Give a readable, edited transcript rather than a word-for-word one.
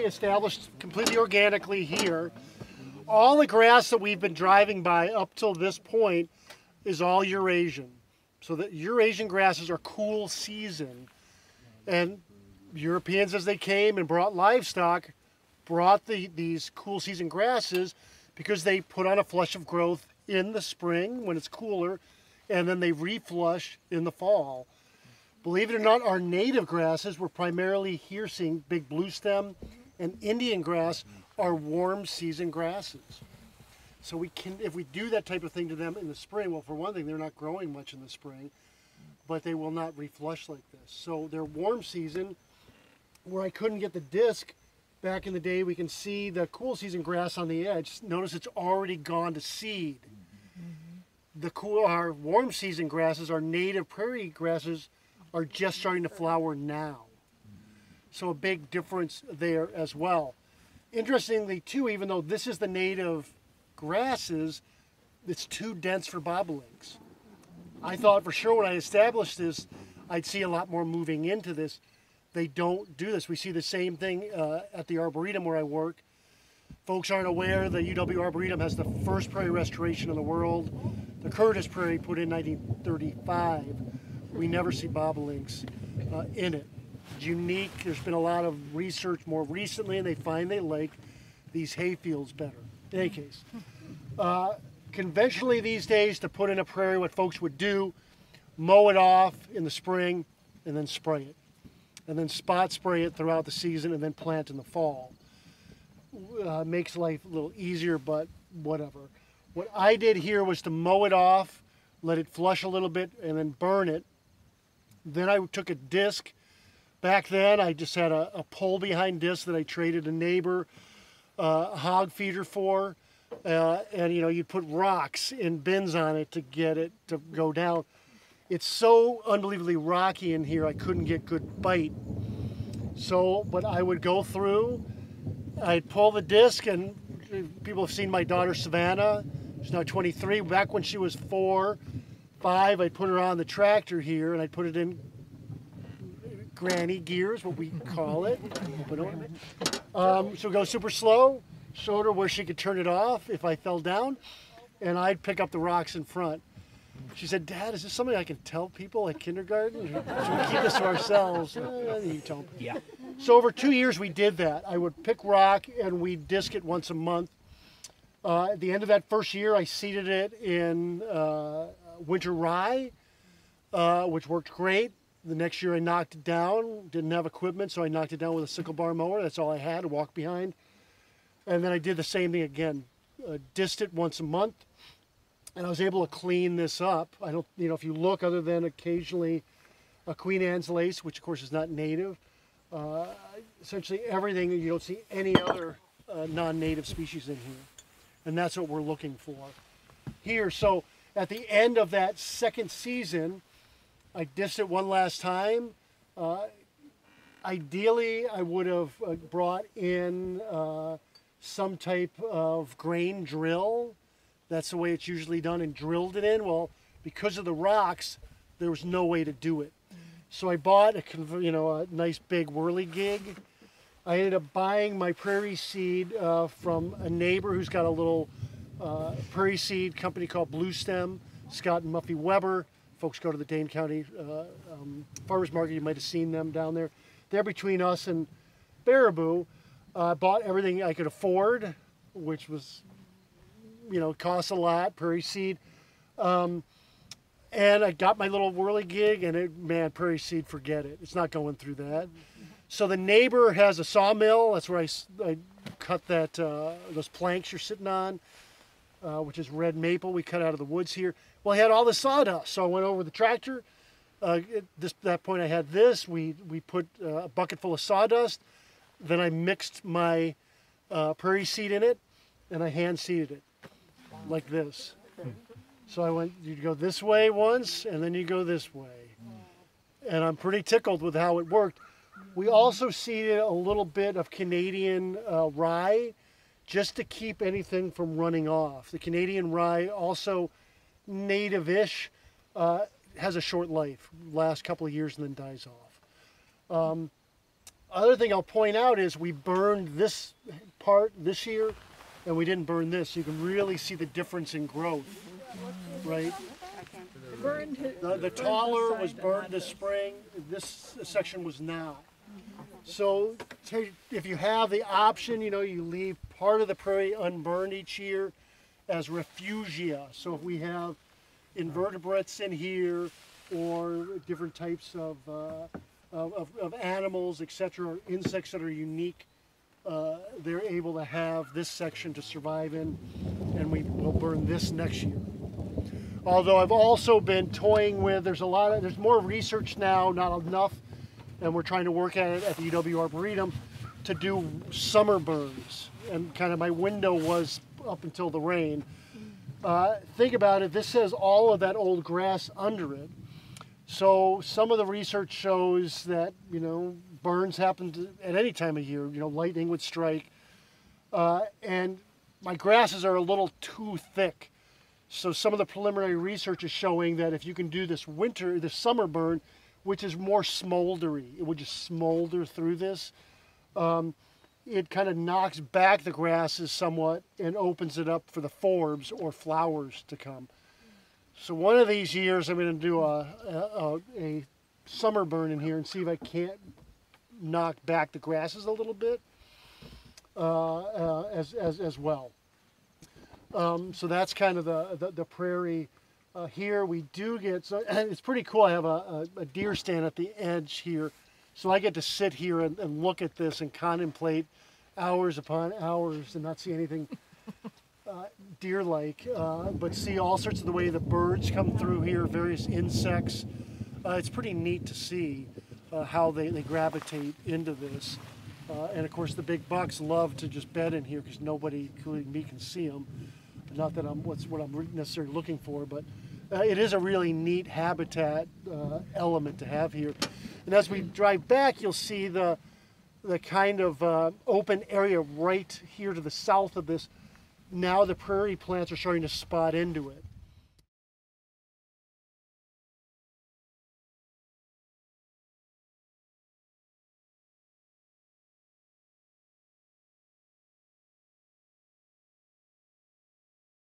established completely organically here. All the grass that we've been driving by up till this point is all Eurasian. So the Eurasian grasses are cool season. And Europeans, as they came and brought livestock, brought these cool season grasses because they put on a flush of growth in the spring when it's cooler, and then they reflush in the fall. Believe it or not, our native grasses, we're primarily here seeing big blue stem and Indian grass, are warm season grasses. So we can, if we do that type of thing to them in the spring, well, for one thing, they're not growing much in the spring, but they will not reflush like this. So they're warm season. Where I couldn't get the disc back in the day, we can see the cool season grass on the edge. Notice it's already gone to seed. Our warm season grasses, our native prairie grasses, are just starting to flower now. So a big difference there as well. Interestingly too, even though this is the native grasses, it's too dense for bobolinks. I thought for sure when I established this, I'd see a lot more moving into this. They don't do this. We see the same thing at the Arboretum where I work. Folks aren't aware the UW Arboretum has the first prairie restoration in the world. The Curtis Prairie put in 1935. We never see bobolinks in it. It's unique. There's been a lot of research more recently, and they find they like these hay fields better. In any case, conventionally these days, to put in a prairie, what folks would do, mow it off in the spring and then spray it. And then spot spray it throughout the season and then plant in the fall. Makes life a little easier, but whatever. What I did here was to mow it off, let it flush a little bit, and then burn it. Then I took a disc. Back then, I just had a pole behind disc that I traded a neighbor a hog feeder for. And you know, you'd put rocks in bins on it to get it to go down. It's so unbelievably rocky in here, I couldn't get good bite. So, but I would go through, I'd pull the disc, and people have seen my daughter Savannah. She's now 23. Back when she was 4, 5, I'd put her on the tractor here, and I'd put it in granny gears, what we call it. So go super slow, showed her where she could turn it off if I fell down, and I'd pick up the rocks in front. She said, "Dad, is this something I can tell people at kindergarten? Should we keep this to ourselves?" You tell them. Yeah. So over 2 years we did that. I would pick rock and we'd disc it once a month. At the end of that first year, I seeded it in winter rye, which worked great. The next year I knocked it down. Didn't have equipment, so I knocked it down with a sickle bar mower. That's all I had to walk behind. And then I did the same thing again. Disced it once a month. And I was able to clean this up. I don't, you know, if you look, other than occasionally a Queen Anne's lace, which of course is not native, essentially everything, you don't see any other non-native species in here. And that's what we're looking for here. So at the end of that second season, I disced it one last time. Ideally, I would have brought in some type of grain drill. That's the way it's usually done, and drilled it in. Well, because of the rocks, there was no way to do it. So I bought a nice big whirligig. I ended up buying my prairie seed from a neighbor who's got a little prairie seed company called Blue Stem, Scott and Muffy Weber. Folks go to the Dane County Farmers Market. You might have seen them down there. They're between us and Baraboo. I bought everything I could afford, which was, you know, costs a lot, prairie seed. And I got my little whirligig, and man, prairie seed, forget it. It's not going through that. So the neighbor has a sawmill. That's where I cut that those planks you're sitting on, which is red maple we cut out of the woods here. Well, I had all the sawdust, so I went over the tractor. At that point I had this. We put a bucket full of sawdust. Then I mixed my prairie seed in it, and I hand seeded it like this. So I went, you go this way once, and then you go this way. And I'm pretty tickled with how it worked. We also seeded a little bit of Canadian rye, just to keep anything from running off. The Canadian rye, also native-ish, has a short life, lasts a couple of years and then dies off. Other thing I'll point out is we burned this part this year, and we didn't burn this. So you can really see the difference in growth, right? The taller was burned this spring. This section was not. So if you have the option, you know, you leave part of the prairie unburned each year as refugia. So if we have invertebrates in here or different types of animals, etc., or insects that are unique, they're able to have this section to survive in, and we will burn this next year. Although I've also been toying with, there's more research now, not enough, and we're trying to work at it at the UW Arboretum to do summer burns. And kind of my window was up until the rain. Think about it, this has all of that old grass under it. So some of the research shows that, you know, burns happen at any time of year. You know, lightning would strike. And my grasses are a little too thick. So some of the preliminary research is showing that if you can do this summer burn, which is more smoldery, it would just smolder through this. It kind of knocks back the grasses somewhat and opens it up for the forbs or flowers to come. So one of these years I'm going to do a summer burn in here and see if I can't knock back the grasses a little bit as well. So that's kind of the prairie. Here we do get, so it's pretty cool. I have a deer stand at the edge here. So I get to sit here and look at this and contemplate hours upon hours and not see anything deer-like, but see all sorts of the way the birds come through here, various insects. It's pretty neat to see how they gravitate into this. And of course the big bucks love to just bed in here because nobody, including me, can see them. Not that what I'm necessarily looking for, but it is a really neat habitat element to have here. And as we drive back, you'll see the kind of open area right here to the south of this. Now the prairie plants are starting to spot into it.